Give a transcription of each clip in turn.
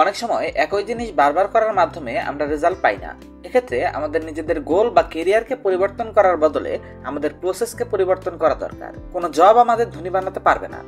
অনেক সময় একই জিনিস বারবার করার মাধ্যমে আমরা রেজাল্ট পাই না। এক্ষেত্রে আমাদের নিজেদের গোল বা কেরিয়ারকে পরিবর্তন করার বদলে আমাদের প্রসেসকে পরিবর্তন করা দরকার। কোনো জব আমাদের ধনী বানাতে পারবে না।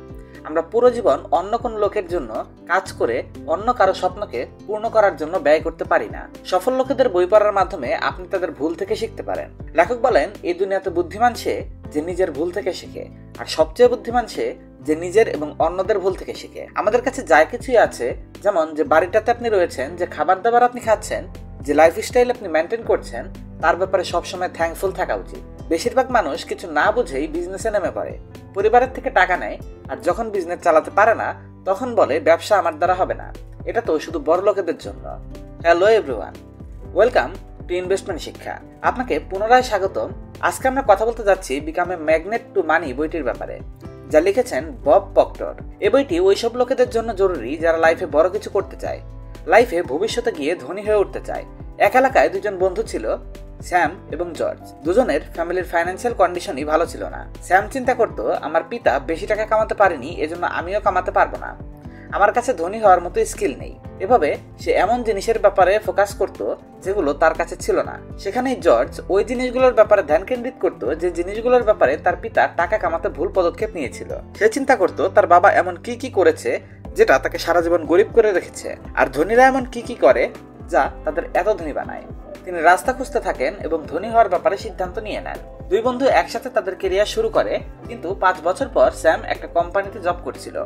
আমরা পুরো জীবন অন্য কোনো লোকের জন্য কাজ করে অন্য কারো স্বপ্নকে পূর্ণ করার জন্য ব্যয় করতে পারি না। সফল লোকেদের বই পড়ার মাধ্যমে আপনি তাদের ভুল থেকে শিখতে পারেন। লেখক বলেন, এই দুনিয়াতে বুদ্ধিমান সে যে নিজের ভুল থেকে শেখে, আর সবচেয়ে বুদ্ধিমান সে যে নিজের এবং অন্যদের ভুল থেকে শেখে। আমাদের কাছে যা কিছুই আছে, যেমন যে বাড়িটাতে আপনি রয়েছেন, যে খাবার দাবার আপনি খাচ্ছেন, যে লাইফস্টাইল আপনি মেনটেন করছেন, তার ব্যাপারে সবসময় থ্যাঙ্কফুল থাকা উচিত। বেশিরভাগ মানুষ কিছু না বুঝেই বিজনেসে নেমে পড়ে, পরিবারের থেকে টাকা নেয়, আর যখন বিজনেস চালাতে পারে না তখন বলে ব্যবসা আমার দ্বারা হবে না, এটা তো শুধু বড় লোকেদের জন্য। Hello everyone, welcome to investment শিক্ষা। আপনাকে পুনরায় স্বাগতম। আজকে আমরা কথা বলতে যাচ্ছি become a magnet to money বইটির ব্যাপারে, যা লিখেছেন বব প্রক্টর। এই বইটি ওইসব লোকেদের জন্য জরুরি যারা লাইফে বড় কিছু করতে চায়, লাইফে ভবিষ্যতে গিয়ে ধনী হয়ে উঠতে চায়। এক এলাকায় দুজন বন্ধু ছিল, স্যাম এবং জর্জ। দুজনের ফ্যামিলির ফাইন্যান্সিয়াল কন্ডিশনই ভালো ছিল না। স্যাম চিন্তা করতো, আমার পিতা বেশি টাকা কামাতে পারেনি, এজন্য আমিও কামাতে পারবো না। আমার কাছে ধনী হওয়ার মতো স্কিল নেই। এভাবে সে এমন জিনিসের ব্যাপারে ফোকাস করত যেগুলো তার কাছে ছিল না। সেখানেই জর্জ ওই জিনিসগুলোর ব্যাপারে ধ্যান কেন্দ্রিত করত যে জিনিসগুলোর ব্যাপারে তার পিতা টাকা কামাতে ভুল পদক্ষেপ নিয়েছিল। সে চিন্তা করত তার বাবা এমন কি কি করেছে যেটা তাকে সারা জীবন গরিব করে রেখেছে, আর ধনীরা এমন কি কি করে যা তাদের এত ধনী বানায়। তিনি রাস্তা খুঁজতে থাকেন এবং ধনী হওয়ার ব্যাপারে সিদ্ধান্ত নিয়ে নেন। দুই বন্ধু একসাথে তাদের কেরিয়ার শুরু করে, কিন্তু 5 বছর পর স্যাম একটা কোম্পানিতে জব করছিল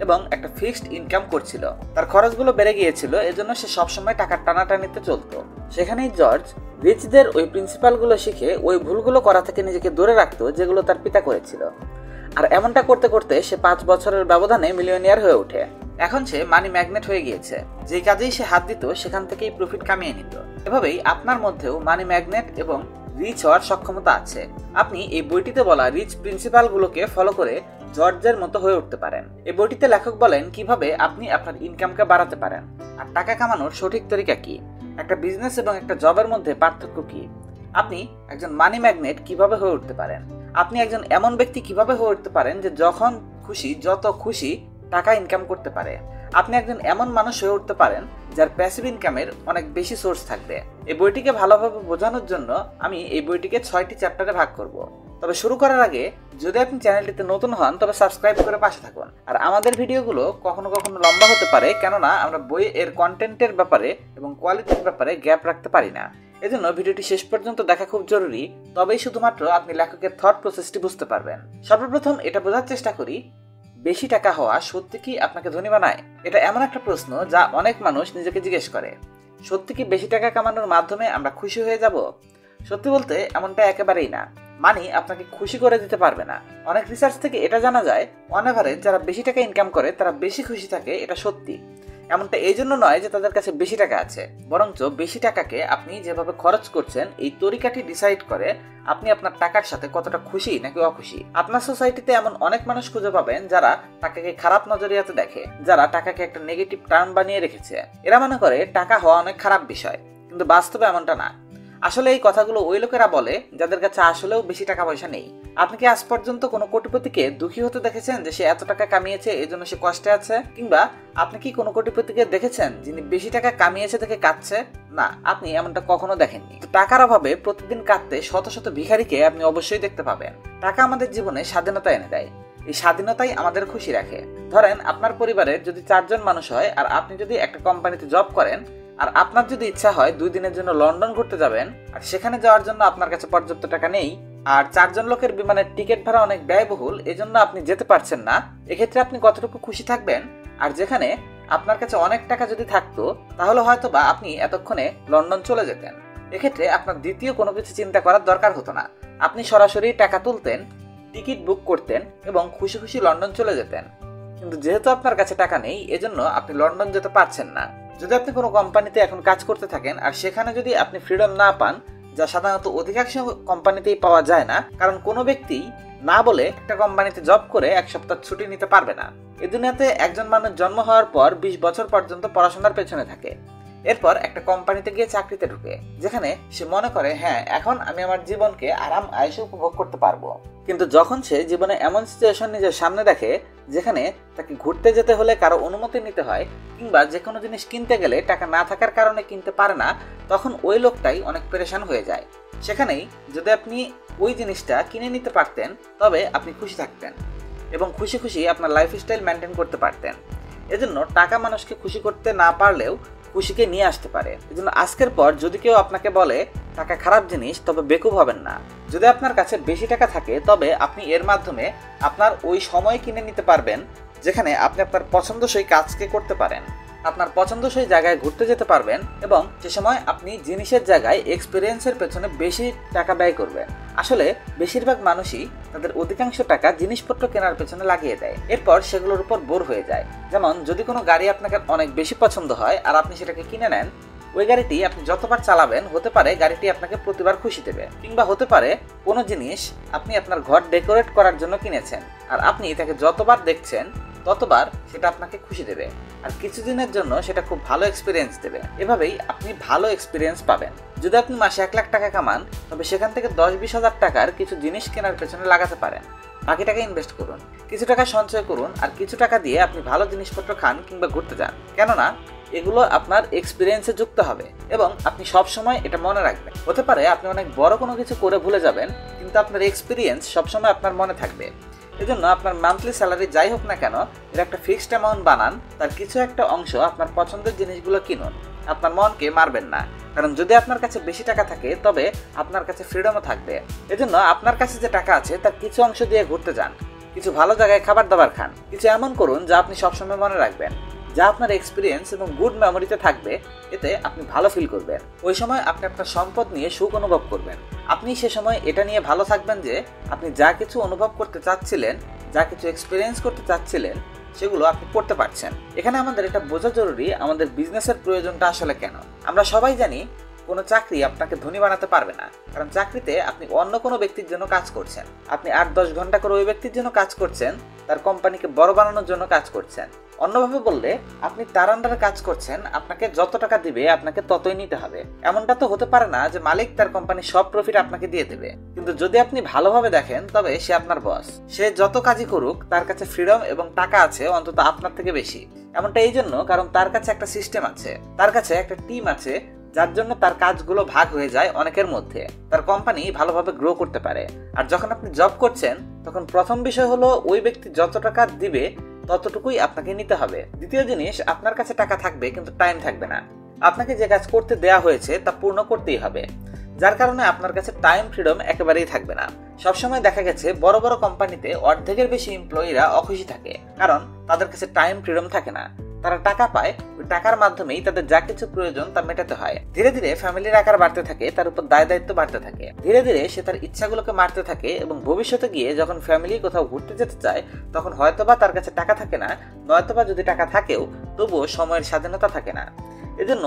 এবং একটা ফিক্সড ইনকাম করছিল। তার খরচগুলো বেড়ে গিয়েছিল, এজন্য সে সবসময় টাকার টানাটানিতে চলতো। সেখানেই জর্জ রিচদের ওই প্রিন্সিপালগুলো শিখে ওই ভুলগুলো করা থেকে নিজেকে দূরে রাখতো যেগুলো তার পিতা করেছিল। আর এমনটা করতে করতে সে 5 বছরের ব্যবধানে মিলিয়নিয়ার হয়ে ওঠে। এখন সে মানি ম্যাগনেট হয়ে গিয়েছে। যে কাজেই সে হাত দিত সেখান থেকেই প্রফিট কামিয়ে নিত। এভাবেই আপনার মধ্যেও মানি ম্যাগনেট এবং রিচ হওয়ার সক্ষমতা আছে। আপনি এই বইটিতে বলা রিচ প্রিন্সিপালগুলোকে ফলো করে জর্জের মতো হয়ে উঠতে পারেন। এই বইটিতে লেখক বলেন কিভাবে আপনি আপনার ইনকামকে বাড়াতে পারেন, আর টাকা কামানোর সঠিক তরিকা কি, একটা বিজনেস এবং একটা জবের মধ্যে পার্থক্য কি, আপনি একজন মানি ম্যাগনেট কিভাবে হয়ে উঠতে পারেন, আপনি একজন এমন ব্যক্তি কিভাবে হয়ে উঠতে পারেন যে যখন খুশি যত খুশি টাকা ইনকাম করতে পারে, আপনি একজন এমন মানুষ হয়ে উঠতে পারেন যার প্যাসিভ ইনকামের অনেক বেশি সোর্স থাকবে। এই বইটিকে ভালোভাবে বোঝানোর জন্য আমি এই বইটিকে 6টি চ্যাপ্টারে ভাগ করব। তবে শুরু করার আগে যদি আপনি চ্যানেলটিতে নতুন হন তবে সাবস্ক্রাইব করে পাশে থাকুন। আর আমাদের ভিডিওগুলো কখনো কখনো লম্বা হতে পারে, কেননা আমরা বইয়ের কন্টেন্টের ব্যাপারে এবং কোয়ালিটির ব্যাপারে গ্যাপ রাখতে পারি না। এজন্য ভিডিওটি শেষ পর্যন্ত দেখা খুব জরুরি, তবেই শুধুমাত্র আপনি লেখকের থট প্রসেসটি বুঝতে পারবেন। সর্বপ্রথম এটা বোঝার চেষ্টা করি, বেশি টাকা হওয়া সত্যি কি আপনাকে ধনী বানায়? এটা এমন একটা প্রশ্ন যা অনেক মানুষ নিজেকে জিজ্ঞেস করে। সত্যি কি বেশি টাকা কামানোর মাধ্যমে আমরা খুশি হয়ে যাব? সত্যি বলতে এমনটা একেবারেই না। মানি আপনাকে খুশি করে দিতে পারবে না। অনেক রিসার্চ থেকে এটা জানা যায়, অন এভারেজ যারা বেশি টাকা ইনকাম করে তারা বেশি খুশি থাকে। এটা সত্যি। এমনটা এই জন্য নয় যে তাদের কাছে বেশি টাকা আছে, বরঞ্চ বেশি টাকাকে আপনি যেভাবে খরচ করছেন এই তরিকাটি ডিসাইড করে আপনি আপনার টাকার সাথে কতটা খুশি নাকি অখুশি। আপনার সোসাইটিতে এমন অনেক মানুষ খুঁজে পাবেন যারা টাকাকে খারাপ নজরিয়াতে দেখে, যারা টাকাকে একটা নেগেটিভ টার্ম বানিয়ে রেখেছে। এরা মনে করে টাকা হওয়া অনেক খারাপ বিষয়, কিন্তু বাস্তবে এমনটা না। আসলে এই কথাগুলো ওই লোকেরা বলে যাদের কাছে আসলেও বেশি টাকা পয়সা নেই। আপনি কি আজ পর্যন্ত কোনো কোটিপতিকে দুঃখী হতে দেখেছেন যে সে এত টাকা কামিয়েছে এই জন্য সে কষ্টে আছে? কিংবা আপনি কি কোনো কোটিপতিকে দেখেছেন যিনি বেশি টাকা কামিয়েছে দেখে কাঁদছে? না, আপনি এমনটা কখনো দেখেননি। টাকার অভাবে প্রতিদিন কাঁদতে শত শত ভিখারিকে আপনি অবশ্যই দেখতে পাবেন। টাকা আমাদের জীবনে স্বাধীনতা এনে দেয়। এই স্বাধীনতাই আমাদের খুশি রাখে। ধরেন আপনার পরিবারের যদি 4 জন মানুষ হয়, আর আপনি যদি একটা কোম্পানিতে জব করেন, আর আপনার যদি ইচ্ছা হয় 2 দিনের জন্য লন্ডন ঘুরতে যাবেন, আর সেখানে যাওয়ার জন্য আপনার কাছে পর্যাপ্ত টাকা নেই, আর 4 জন লোকের বিমানের টিকিট ভাড়া অনেক ব্যয়বহুল, এজন্য আপনি যেতে পারছেন না, এক্ষেত্রে আপনি কতটুকু খুশি থাকবেন? আর যেখানে আপনার কাছে অনেক টাকা যদি থাকতো তাহলে হয়তো বা আপনি এতক্ষণে লন্ডন চলে যেতেন। এক্ষেত্রে আপনার দ্বিতীয় কোনো কিছু চিন্তা করার দরকার হতো না। আপনি সরাসরি টাকা তুলতেন, টিকিট বুক করতেন এবং খুশি খুশি লন্ডন চলে যেতেন। কিন্তু যেহেতু আপনার কাছে টাকা নেই, এজন্য আপনি লন্ডন যেতে পারছেন না। যদি আপনি কোনো কোম্পানিতে এখন কাজ করতে থাকেন আর সেখানে যদি আপনি ফ্রিডম না পান, যা সাধারণত অধিকাংশ কোম্পানিতেই পাওয়া যায় না, কারণ কোনো ব্যক্তি না বলে একটা কোম্পানিতে জব করে 1 সপ্তাহ ছুটি নিতে পারবে না। এই দুনিয়াতে একজন মানুষ জন্ম হওয়ার পর 20 বছর পর্যন্ত পড়াশোনার পেছনে থাকে। এরপর একটা কোম্পানিতে গিয়ে চাকরিতে ঢুকে, যেখানে সে মনে করে হ্যাঁ এখন আমি আমার জীবনকে আরাম আয়েশে উপভোগ করতে পারবো। কিন্তু যখন সে জীবনে এমন সিচুয়েশন নিজের সামনে দেখে যেখানে তাকে ঘুরতে যেতে হলে কারো অনুমতি নিতে হয়, কিংবা যে কোনো জিনিস কিনতে গেলে টাকা না থাকার কারণে কিনতে পারে না, তখন ওই লোকটাই অনেক পেরেশান হয়ে যায়। সেখানেই যদি আপনি ওই জিনিসটা কিনে নিতে পারতেন তবে আপনি খুশি থাকতেন এবং খুশি খুশি আপনার লাইফস্টাইল মেনটেন করতে পারতেন। এজন্য টাকা মানুষকে খুশি করতে না পারলেও খুশিকে নিয়ে আসতে পারে। এজন্য আজকের পর যদি কেউ আপনাকে বলে টাকা খারাপ জিনিস, তবে বেকুব হবেন না। যদি আপনার কাছে বেশি টাকা থাকে তবে আপনি এর মাধ্যমে আপনার ওই সময় কিনে নিতে পারবেন যেখানে আপনি আপনার পছন্দসই কাজকে করতে পারেন, আপনার পছন্দসই জায়গায় ঘুরতে যেতে পারবেন এবং সে সময় আপনি জিনিসের জায়গায় এক্সপিরিয়েন্সের পেছনে বেশি টাকা ব্যয় করবেন। আসলে বেশিরভাগ মানুষই তাদের অধিকাংশ টাকা জিনিসপত্র কেনার পেছনে লাগিয়ে দেয়, এরপর সেগুলোর উপর বোর হয়ে যায়। যেমন যদি কোনো গাড়ি আপনাকে অনেক বেশি পছন্দ হয় আর আপনি সেটাকে কিনে নেন, ওই গাড়িটি আপনি যতবার চালাবেন হতে পারে গাড়িটি আপনাকে প্রতিবার খুশি দেবে, কিংবা হতে পারে কোনো জিনিস আপনি আপনার ঘর ডেকোরেট করার জন্য কিনেছেন আর আপনি তাকে যতবার দেখছেন ততবার সেটা আপনাকে খুশি দেবে আর কিছুদিনের জন্য সেটা খুব ভালো এক্সপিরিয়েন্স দেবে। এভাবেই আপনি ভালো এক্সপিরিয়েন্স পাবেন। যদি আপনি মাসে 1 লাখ টাকা কামান তবে সেখান থেকে 10-20 হাজার টাকার কিছু জিনিস কেনার পেছনে লাগাতে পারেন, বাকি টাকা ইনভেস্ট করুন, কিছু টাকা সঞ্চয় করুন আর কিছু টাকা দিয়ে আপনি ভালো জিনিসপত্র খান কিংবা ঘুরতে যান। কেননা এগুলো আপনার এক্সপিরিয়েন্সে যুক্ত হবে এবং আপনি সব সময় এটা মনে রাখবেন। হতে পারে আপনি অনেক বড় কোনো কিছু করে ভুলে যাবেন, কিন্তু আপনার এক্সপিরিয়েন্স সবসময় আপনার মনে থাকবে। এজন্য আপনার মান্থলি স্যালারি যাই হোক না কেন, এর একটা ফিক্সড অ্যামাউন্ট বানান, তার কিছু একটা অংশ আপনার পছন্দের জিনিসগুলো কিনুন। আপনার মনকে মারবেন না, কারণ যদি আপনার কাছে বেশি টাকা থাকে তবে আপনার কাছে ফ্রিডমও থাকবে। এজন্য আপনার কাছে যে টাকা আছে তার কিছু অংশ দিয়ে ঘুরতে যান, কিছু ভালো জায়গায় খাবার দাবার খান, কিছু এমন করুন যা আপনি সবসময় মনে রাখবেন, যা আপনার এক্সপিরিয়েন্স এবং গুড মেমোরিতে থাকবে। এতে আপনি ভালো ফিল করবেন। ওই সময় আপনি আপনার সম্পদ নিয়ে সুখ অনুভব করবেন। আপনি সে সময় এটা নিয়ে ভালো থাকবেন যে আপনি যা কিছু অনুভব করতে চাচ্ছিলেন, যা কিছু এক্সপিরিয়েন্স করতে চাচ্ছিলেন, সেগুলো আপনি করতে পারছেন। এখানে আমাদের এটা বোঝা জরুরি আমাদের বিজনেসের প্রয়োজনটা আসলে কেন। আমরা সবাই জানি কোনো চাকরি আপনাকে ধনী বানাতে পারবে না, কারণ চাকরিতে আপনি অন্য কোনো ব্যক্তির জন্য কাজ করছেন। আপনি 8-10 ঘন্টা করে ওই ব্যক্তির জন্য কাজ করছেন, তার কোম্পানিকে বড় বানানোর জন্য কাজ করছেন। অন্যভাবে বললে আপনি তার আন্ডারে কাজ করছেন, আপনাকে যত টাকা দিবে আপনাকে ততই নিতে হবে। এমনটা তো হতে পারে না যে মালিক তার কোম্পানির সব প্রফিট আপনাকে দিয়ে দেবে। কিন্তু যদি আপনি ভালোভাবে দেখেন তবে সে আপনার বস। সে যত কাজই করুক তার কাছে ফ্রিডম এবং টাকা আছে অন্তত আপনার থেকে বেশি। এমনটা এই জন্য কারণ তার কাছে একটা সিস্টেম আছে, তার কাছে একটা টিম আছে, যার জন্য তার কাজগুলো ভাগ হয়ে যায় অনেকের মধ্যে। তার কোম্পানি ভালোভাবে গ্রো করতে পারে। আর যখন আপনি জব করছেন তখন প্রথম বিষয় হলো ওই ব্যক্তি যত টাকা দিবে ততটুকুই আপনাকে নিতে হবে। দ্বিতীয় জিনিস, আপনার কাছে টাকা থাকবে কিন্তু টাইম থাকবে না। আপনাকে যে কাজ করতে দেয়া হয়েছে তা পূর্ণ করতেই হবে, যার কারণে আপনার কাছে টাইম ফ্রিডম একেবারেই থাকবে না। সবসময় দেখা গেছে বড় বড় কোম্পানিতে অর্ধেকের বেশি এমপ্লয়িরা অখুশি থাকে, কারণ তাদের কাছে টাইম ফ্রিডম থাকে না। তারা টাকা পায়, ওই টাকার মাধ্যমেই তাদের যা কিছু প্রয়োজন তা মেটাতে হয়। ধীরে ধীরে ফ্যামিলির আকার বাড়তে থাকে, তার উপর দায় দায়িত্ব বাড়তে থাকে। ধীরে ধীরে সে তার ইচ্ছাগুলোকে মারতে থাকে এবং ভবিষ্যতে গিয়ে যখন ফ্যামিলি কোথাও ঘুরতে যেতে চায় তখন হয়তোবা তার কাছে টাকা থাকে না, নয়তোবা যদি টাকা থাকেও তবুও সময়ের স্বাধীনতা থাকে না। এজন্য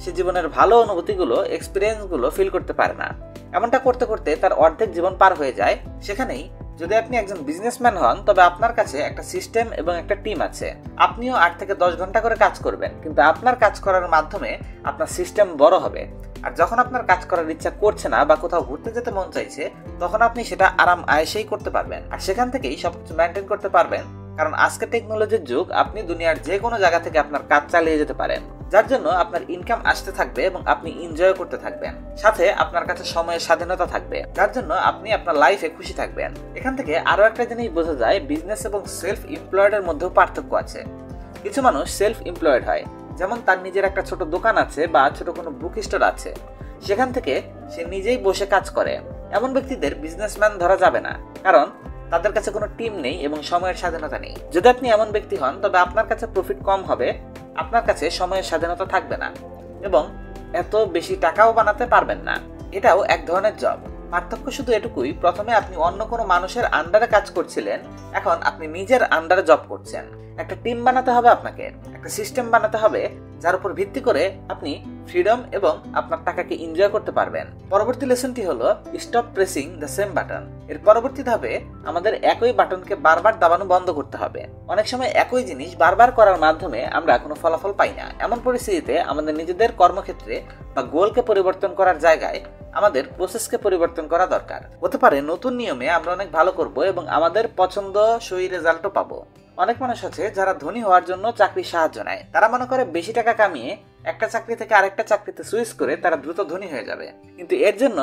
সে জীবনের ভালো অনুভূতিগুলো, এক্সপিরিয়েন্সগুলো ফিল করতে পারে না। এমনটা করতে করতে তার অর্ধেক জীবন পার হয়ে যায়। সেখানেই যদি আপনি একজন বিজনেসম্যান হন তবে আপনার কাছে একটা সিস্টেম এবং একটা টিম আছে। আপনিও 8 থেকে 10 ঘন্টা করে কাজ করবেন, কিন্তু আপনার কাজ করার মাধ্যমে আপনার সিস্টেম বড় হবে। আর যখন আপনার কাজ করার ইচ্ছা করছে না বা কোথাও ঘুরতে যেতে মন চাইছে তখন আপনি সেটা আরাম আয়েশেই করতে পারবেন আর সেখান থেকেই সবকিছু মেনটেন করতে পারবেন। কারণ আজকে টেকনোলজির যুগ, আপনি দুনিয়ার যে কোনো জায়গা থেকে আপনার কাজ চালিয়ে যেতে পারেন, যার জন্য আপনার ইনকাম আসতে থাকবে এবং আপনি এনজয় করতে থাকবেন। সাথে আপনার কাছে সময়ের স্বাধীনতা থাকবে, যার জন্য আপনি আপনার লাইফে খুশি থাকবেন। এখান থেকে আরো একটা জিনিস বোঝা যায়, বিজনেস এবং সেলফ এমপ্লয়েড এর মধ্যেও পার্থক্য আছে। কিছু মানুষ সেলফ এমপ্লয়েড হয়, যেমন তার নিজের একটা ছোট দোকান আছে বা ছোট কোনো বুক স্টোর আছে, সেখান থেকে সে নিজেই বসে কাজ করে। এমন ব্যক্তিদের বিজনেসম্যান ধরা যাবে না, কারণ তাদের কাছে কোনো টিম নেই এবং সময়ের স্বাধীনতা নেই। যদি আপনি এমন ব্যক্তি হন তবে আপনার কাছে প্রফিট কম হবে, আপনার কাছে সময়ের স্বাধীনতা থাকবে না এবং এত বেশি টাকাও বানাতে পারবেন না। এটাও এক ধরনের জব। পার্থক্য শুধু এটুকুই, প্রথমে আপনি অন্য কোনো মানুষের আন্ডারে কাজ করছিলেন, এখন আপনি নিজের আন্ডারে জব করছেন। একটা টিম বানাতে হবে আপনাকে, একটা সিস্টেম বানাতে হবে যার উপর ভিত্তি করে আপনি ফ্রিডম এবং আপনার টাকাকে এনজয় করতে পারবেন। পরবর্তী লেসনটি হলো stop pressing the same button. এর পরবর্তী ধাপে আমাদের একই বাটনকে বারবার দাবানো বন্ধ করতে হবে। অনেক সময় একই জিনিস বারবার করার মাধ্যমে আমরা কোনো ফলাফল পাই না। এমন পরিস্থিতিতে আমাদের নিজেদের কর্মক্ষেত্রে বা গোলকে পরিবর্তন করার জায়গায় আমাদের প্রসেসকে পরিবর্তন করা দরকার। হতে পারে নতুন নিয়মে আমরা অনেক ভালো করব এবং আমাদের পছন্দসই রেজাল্টও পাবো। অনেক মানুষ আছে যারা ধনী হওয়ার জন্য চাকরির সাহায্য নেয়। তারা মনে করে বেশি টাকা কামিয়ে একটা চাকরি থেকে আরেকটা চাকরিতে সুইচ করে তারা দ্রুত ধনী হয়ে যাবে, কিন্তু এর জন্য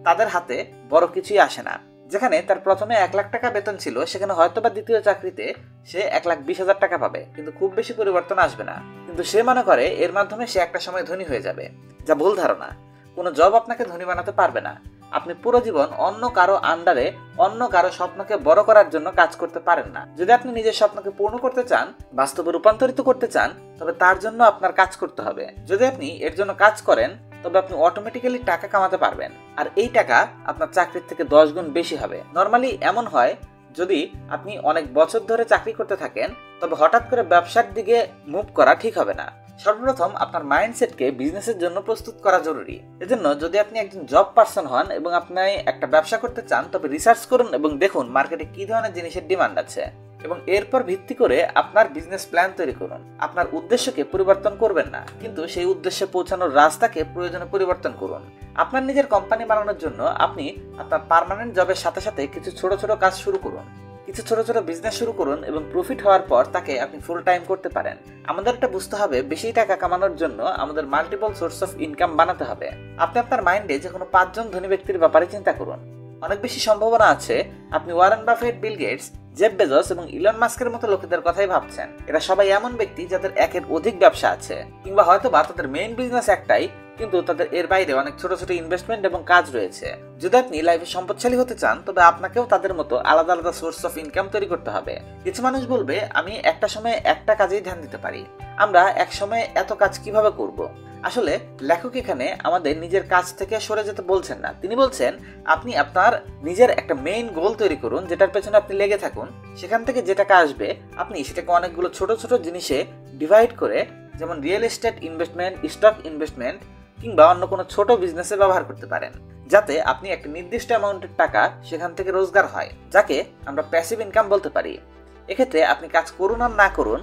তাদের হাতে বড় কিছুই আসে না। যেখানে তার প্রথমে 1 লাখ টাকা বেতন ছিল, সেখানে হয়তোবা দ্বিতীয় চাকরিতে সে 1,20,000 টাকা পাবে, কিন্তু খুব বেশি পরিবর্তন আসবে না। কিন্তু সে মনে করে এর মাধ্যমে সে একটা সময় ধনী হয়ে যাবে, যা ভুল ধারণা। কোনো জব আপনাকে ধনী বানাতে পারবে না। আপনি পুরো জীবন অন্য কারো আন্ডারে অন্য কারো স্বপ্নকে বড় করার জন্য কাজ করতে পারেন না। যদি আপনি নিজের স্বপ্নকে পূর্ণ করতে চান, বাস্তবে রূপান্তরিত করতে চান, তবে তার জন্য আপনার কাজ করতে হবে। যদি আপনি এর জন্য কাজ করেন, তবে আপনি অটোমেটিক্যালি টাকা কামাতে পারবেন, আর এই টাকা আপনার চাকরির থেকে 10 গুণ বেশি হবে। নর্মালি এমন হয়, যদি আপনি অনেক বছর ধরে চাকরি করতে থাকেন, তবে হঠাৎ করে ব্যবসার দিকে মুভ করা ঠিক হবে না। সর্বপ্রথম আপনার মাইন্ডসেটকে বিজনেসের জন্য প্রস্তুত করা জরুরি। এজন্য যদি আপনি একজন জব পারসন হন এবং আপনি একটা ব্যবসা করতে চান, তবে রিসার্চ করুন এবং দেখুন মার্কেটে কি ধরনের জিনিসের ডিমান্ড আছে, এবং এরপর ভিত্তি করে আপনার বিজনেস প্ল্যান তৈরি করুন। আপনার উদ্দেশ্যকে পরিবর্তন করবেন না, কিন্তু সেই উদ্দেশ্যে পৌঁছানোর রাস্তাকে প্রয়োজনে পরিবর্তন করুন। আপনার নিজের কোম্পানি বানানোর জন্য আপনি আপনার পার্মানেন্ট জবের সাথে সাথে কিছু ছোট ছোট কাজ শুরু করুন, কিছু ছোট ছোট বিজনেস শুরু করুন, এবং প্রফিট হওয়ার পর তাকে আপনি ফুল টাইম করতে পারেন। আমাদের এটা বুঝতে হবে, বেশি টাকা কামানোর জন্য আমাদের মাল্টিপল সোর্স অফ ইনকাম বানাতে হবে। আপনি আপনার মাইন্ডে যে কোনো 5 জন ধনী ব্যক্তির ব্যাপারে চিন্তা করুন। অনেক বেশি সম্ভাবনা আছে আপনি Warren Buffett, Bill Gates, Jeff Bezos এবং ইলন মাস্কের মতো লোকেদের কথাই ভাবছেন। এরা সবাই এমন ব্যক্তি যাদের একের অধিক ব্যবসা আছে, কিংবা হয়তো বা তাদের মেইন বিজনেস একটাই, কিন্তু তাদের এর বাইরে অনেক ছোট ছোট ইনভেস্টমেন্ট এবং কাজ রয়েছে। যদি আপনি লাইফে সম্পদশালী হতে চান, তবে আপনাকেও তাদের মতো আলাদা আলাদা সোর্স অফ ইনকাম তৈরি করতে হবে। কিছু মানুষ বলবে, আমি একটা সময় একটা কাজেই ধ্যান দিতে পারি, আমরা এক সময় এত কাজ কিভাবে করব? আসলে লেখক এখানে আমাদের নিজের কাজ থেকে সরে যেতে বলছেন না। তিনি বলছেন, আপনি আপনার নিজের একটা মেইন গোল তৈরি করুন, যেটার পেছনে আপনি লেগে থাকুন। সেখান থেকে যে টাকা আসবে, আপনি সেটাকে অনেকগুলো ছোট ছোট জিনিসে ডিভাইড করে, যেমন real estate investment, stock investment, কিংবা অন্য কোনো ছোট বিজনেসে ব্যবহার করতে পারেন, যাতে আপনি একটা নির্দিষ্ট অ্যামাউন্টের টাকা সেখান থেকে রোজগার হয়, যাকে আমরা প্যাসিভ ইনকাম বলতে পারি। এক্ষেত্রে আপনি কাজ করুন আর না করুন,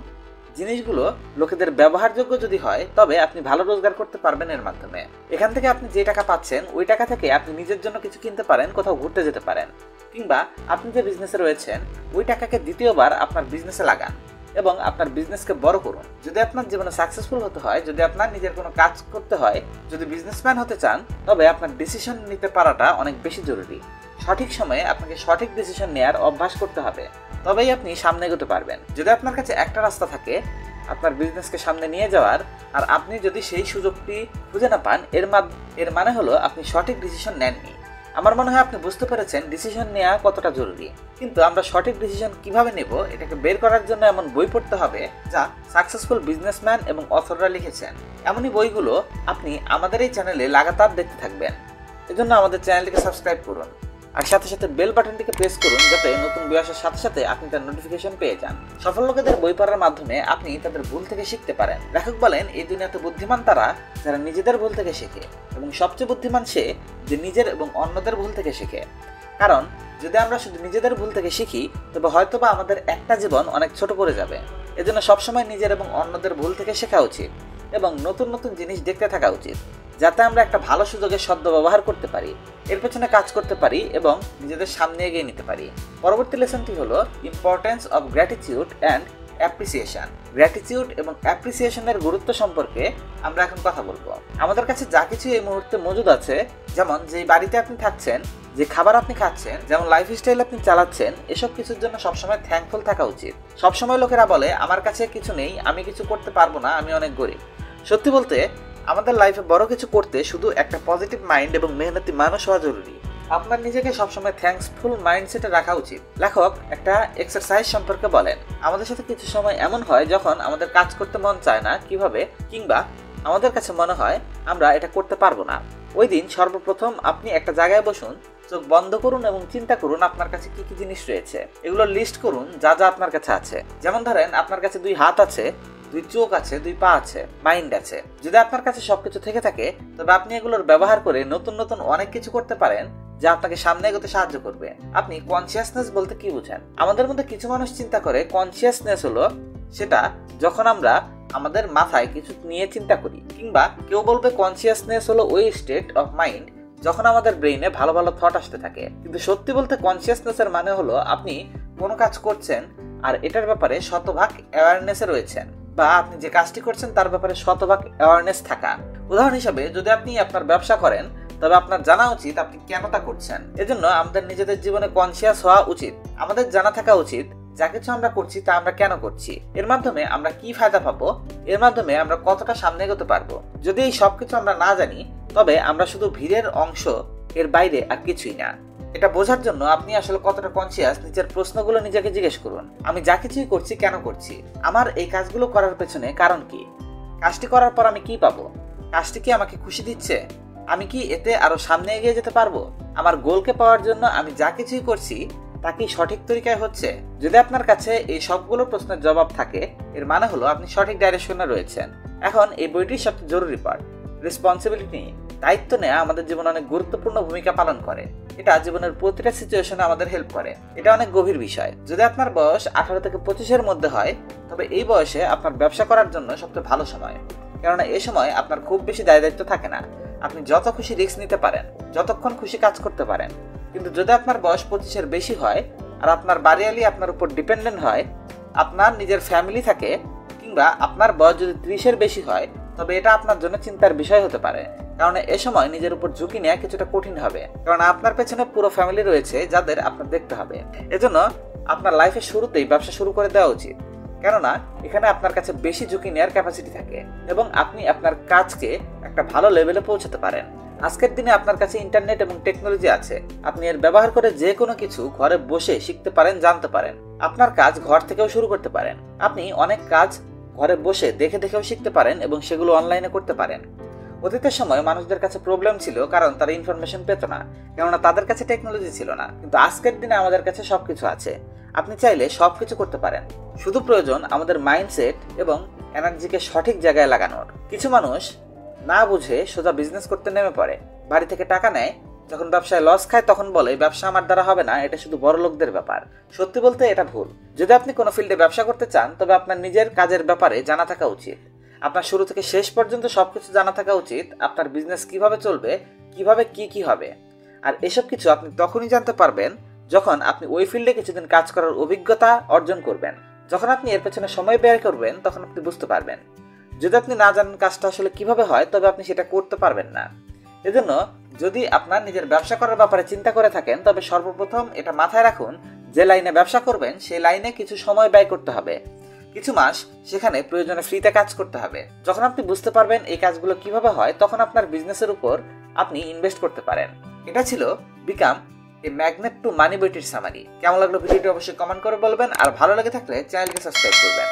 জিনিসগুলো লোকেদের ব্যবহারযোগ্য যদি হয়, তবে আপনি ভালো রোজগার করতে পারবেন এর মাধ্যমে। এখান থেকে আপনি যে টাকা পাচ্ছেন, ওই টাকা থেকে আপনি নিজের জন্য কিছু কিনতে পারেন, কোথাও ঘুরতে যেতে পারেন, কিংবা আপনি যে বিজনেসে রয়েছেন ওই টাকাকে দ্বিতীয়বার আপনার বিজনেসে লাগান এবং আপনার বিজনেসকে বড় করুন। যদি আপনার জীবনে সাকসেসফুল হতে হয়, যদি আপনার নিজের কোনো কাজ করতে হয়, যদি বিজনেসম্যান হতে চান, তবে আপনার ডিসিশন নিতে পারাটা অনেক বেশি জরুরি। সঠিক সময়ে আপনাকে সঠিক ডিসিশন নেওয়ার অভ্যাস করতে হবে, তবেই আপনি সামনে এগোতে পারবেন। যদি আপনার কাছে একটা রাস্তা থাকে আপনার বিজনেসকে সামনে নিয়ে যাওয়ার, আর আপনি যদি সেই সুযোগটি খুঁজে না পান, এর মানে হলো আপনি সঠিক ডিসিশন নেননি। আমার মনে হয় আপনি বুঝতে পেরেছেন ডিসিশন নেওয়া কতটা জরুরি। কিন্তু আমরা সঠিক ডিসিশন কিভাবে নেব, এটাকে বের করার জন্য এমন বই পড়তে হবে যা সাকসেসফুল বিজনেসম্যান এবং অথররা লিখেছেন। এমনই বইগুলো আপনি আমাদের এই চ্যানেলে লাগাতার দেখতে থাকবেন। এজন্য আমাদের চ্যানেলটিকে সাবস্ক্রাইব করুন, আর সাথে সাথে বেল বাটনটিকে প্রেস করুন, যাতে নতুন বই আসার সাথে সাথে আপনি তার নোটিফিকেশন পেয়ে যান। সফল লোকেদের বই পড়ার মাধ্যমে আপনি তাদের ভুল থেকে শিখতে পারেন। লেখক বলেন, এই দুনিয়াতে বুদ্ধিমান তারা যারা নিজেদের ভুল থেকে শেখে, এবং সবচেয়ে বুদ্ধিমান সে যে নিজের এবং অন্যদের ভুল থেকে শেখে। কারণ যদি আমরা শুধু নিজেদের ভুল থেকে শিখি, তবে হয়তোবা আমাদের একটা জীবন অনেক ছোট পড়ে যাবে। এজন্য সবসময় নিজের এবং অন্যদের ভুল থেকে শেখা উচিত এবং নতুন নতুন জিনিস দেখতে থাকা উচিত, যাতে আমরা একটা ভালো সুযোগের সদ্ব্যবহার করতে পারি, এর পেছনে কাজ করতে পারি এবং নিজেদের সামনে এগিয়ে নিতে পারি। পরবর্তী লেসনটি হলো importance of gratitude and appreciation. Gratitude এবং অ্যাপ্রিসিয়েশনের গুরুত্ব সম্পর্কে আমরা এখন কথা বলবো। আমাদের কাছে যা কিছু এই মুহূর্তে মজুদ আছে, যেমন যেই বাড়িতে আপনি থাকছেন, যে খাবার আপনি খাচ্ছেন, যেমন লাইফস্টাইল আপনি চালাচ্ছেন, এসব কিছুর জন্য সবসময় থ্যাঙ্কফুল থাকা উচিত। সবসময় লোকেরা বলে, আমার কাছে কিছু নেই, আমি কিছু করতে পারবো না, আমি অনেক গরিব। সত্যি বলতে, আমাদের লাইফে বড় কিছু করতে শুধু একটা পজিটিভ মাইন্ড এবং মেহনতি মানুষ হওয়া জরুরি। আপনার নিজেকে সবসময় থ্যাঙ্কসফুল মাইন্ডসেটে রাখা উচিত। লেখক একটা এক্সারসাইজ সম্পর্কে বলেন, আমাদের সাথে কিছু সময় এমন হয় যখন আমাদের কাজ করতে মন চায় না, কিংবা আমাদের কাছে মনে হয় আমরা এটা করতে পারবো না। ওই দিন সর্বপ্রথম আপনি একটা জায়গায় বসুন, চোখ বন্ধ করুন এবং চিন্তা করুন আপনার কাছে কি কি জিনিস রয়েছে। এগুলো লিস্ট করুন যা যা আপনার কাছে আছে। যেমন ধরেন, আপনার কাছে 2 হাত আছে, দুই চোখ আছে, দুই পা আছে, মাইন্ড আছে। যদি আপনার কাছে সবকিছু থেকে থাকে তবে আপনি এগুলোর ব্যবহার করে নতুন নতুন অনেক কিছু করতে পারেন যা আপনাকে সামনে এগোতে সাহায্য করবে। আপনি কনসিয়াসনেস বলতে কি বুঝেন? আমাদের মধ্যে কিছু মানুষ চিন্তা করে কনসিয়াসনেস হলো সেটা যখন আমরা আমাদের মাথায় কিছু নিয়ে চিন্তা করি, কিংবা কেউ বলবে কনসিয়াসনেস হলো ওই স্টেট অফ মাইন্ড যখন আমাদের ব্রেইনে ভালো ভালো থট আসতে থাকে। কিন্তু সত্যি বলতে কনসিয়াসনেসের মানে হলো আপনি কোনো কাজ করছেন আর এটার ব্যাপারে শতভাগ অ্যাওয়ারনেসে রয়েছেন, বা আপনি যে কাজটি করছেন তার ব্যাপারে শতভাগ অ্যাওয়ারনেস থাকা। উদাহরণ হিসাবে যদি আপনি আপনার ব্যবসা করেন তবে আপনার জানা উচিত আপনি কেন তা করছেন। এজন্য আমাদের নিজেদের জীবনে কনসিয়াস হওয়া উচিত। আমাদের জানা থাকা উচিত যা কিছু আমরা করছি তা আমরা কেন করছি, এর মাধ্যমে আমরা কি ফায়দা পাবো, এর মাধ্যমে আমরা কতটা সামনে এগোতে পারবো। যদি এই সবকিছু আমরা না জানি তবে আমরা শুধু ভিড়ের অংশ, এর বাইরে আর কিছুই না। এটা বোঝার জন্য আপনি আসলে কতটা কনসিয়াস নিজের প্রশ্নগুলো নিজেকে জিজ্ঞেস করুন। আমি যা কিছুই করছি কেন করছি? আমার এই কাজগুলো করার পেছনে কারণ কি? কাজটি করার পর আমি কি পাবো? কাজটি কি আমাকে খুশি দিচ্ছে? আমি কি এতে আরো সামনে এগিয়ে যেতে পারবো? আমার গোলকে পাওয়ার জন্য আমি যা কিছুই করছি তা কি সঠিক তরিকায় হচ্ছে? যদি আপনার কাছে এই সবগুলো প্রশ্নের জবাব থাকে এর মানে হলো আপনি সঠিক ডাইরেকশনে রয়েছেন। এখন এই বইটির সবচেয়ে জরুরি পার্ট, রেসপন্সিবিলিটি নিয়ে। দায়িত্ব নেওয়া আমাদের জীবনে অনেক গুরুত্বপূর্ণ ভূমিকা পালন করে। এটা জীবনের প্রতিটা সিচুয়েশনে আমাদের হেল্প করে। এটা অনেক গভীর বিষয়। যদি আপনার বয়স 18 থেকে 25-এর মধ্যে হয় তবে এই বয়সে আপনার ব্যবসা করার জন্য সবচেয়ে ভালো সময়, কেননা এই সময় আপনার খুব বেশি দায়িত্ব থাকে না। আপনি যত খুশি রিস্ক নিতে পারেন, যতক্ষণ খুশি কাজ করতে পারেন। কিন্তু যদি আপনার বয়স 25-এর বেশি হয় আর আপনার বাড়িয়ালি আপনার উপর ডিপেন্ডেন্ট হয়, আপনার নিজের ফ্যামিলি থাকে, কিংবা আপনার বয়স যদি 30-এর বেশি হয় তবে এটা আপনার জন্য চিন্তার বিষয় হতে পারে। কারণ এ সময় নিজের উপর ঝুঁকি নেওয়া কিছুটা কঠিন হবে, কারণ আপনার পেছনে পুরো ফ্যামিলি রয়েছে যাদের আপনার দেখতে হবে। এজন্য আপনার লাইফের শুরুতেই ব্যবসা শুরু করে দেওয়া উচিত, কেননা এখানে আপনার কাছে বেশি ঝুঁকি নেওয়ার ক্যাপাসিটি থাকে এবং আপনি আপনার কাজকে একটা ভালো লেভেলে পৌঁছাতে পারেন। আজকের দিনে আপনার কাছে ইন্টারনেট এবং টেকনোলজি আছে। আপনি এর ব্যবহার করে যে কোনো কিছু ঘরে বসে শিখতে পারেন, জানতে পারেন। আপনার কাজ ঘর থেকেও শুরু করতে পারেন। আপনি অনেক কাজ ঘরে বসে দেখে দেখেও শিখতে পারেন এবং সেগুলো অনলাইনে করতে পারেন। অতীতের সময় মানুষদের কাছে প্রবলেম ছিল কারণ তারা ইনফরমেশন পেত না, কেননা তাদের কাছে টেকনোলজি ছিল না। কিন্তু আজকের দিনে আমাদের কাছে সবকিছু আছে। আপনি চাইলে সবকিছু করতে পারেন। শুধু প্রয়োজন আমাদের মাইন্ডসেট এবং এনার্জিকে সঠিক জায়গায় লাগানোর। কিছু মানুষ না বুঝে সোজা বিজনেস করতে নেমে পড়ে, বাড়ি থেকে টাকা নেয়, যখন ব্যবসায় লস খায় তখন বলে ব্যবসা আমার দ্বারা হবে না, এটা শুধু বড় লোকদের ব্যাপার। সত্যি বলতে এটা ভুল। যদি আপনি কোনো ফিল্ডে ব্যবসা করতে চান তবে আপনার নিজের কাজের ব্যাপারে জানা থাকা উচিত। আপনার শুরু থেকে শেষ পর্যন্ত সবকিছু জানা থাকা উচিত। আপনার বিজনেস কিভাবে চলবে, কিভাবে কি হবে, আর এসব কিছু আপনি তখনই জানতে পারবেন যখন আপনি ওই ফিল্ডে কিছুদিন কাজ করার অভিজ্ঞতা অর্জন করবেন। যখন আপনি এর পেছনে সময় ব্যয় করবেন তখন আপনি বুঝতে পারবেন। যদি আপনি না জানেন কাজটা আসলে কিভাবে হয় তবে আপনি সেটা করতে পারবেন না। এজন্য যদি আপনার নিজের ব্যবসা করার ব্যাপারে চিন্তা করে থাকেন তবে সর্বপ্রথম এটা মাথায় রাখুন, যে লাইনে ব্যবসা করবেন সেই লাইনে কিছু সময় ব্যয় করতে হবে, কিছু মাস সেখানে প্রয়োজনে ফ্রিতে কাজ করতে হবে। যখন আপনি বুঝতে পারবেন এই কাজগুলো কিভাবে হয় তখন আপনার বিজনেসের উপর আপনি ইনভেস্ট করতে পারেন। এটা ছিল become a magnet to money বইটির সামারি। কেমন লাগলো ভিডিওটি অবশ্যই কমেন্ট করে বলবেন, আর ভালো লেগে থাকলে চ্যানেলকে সাবস্ক্রাইব করবেন।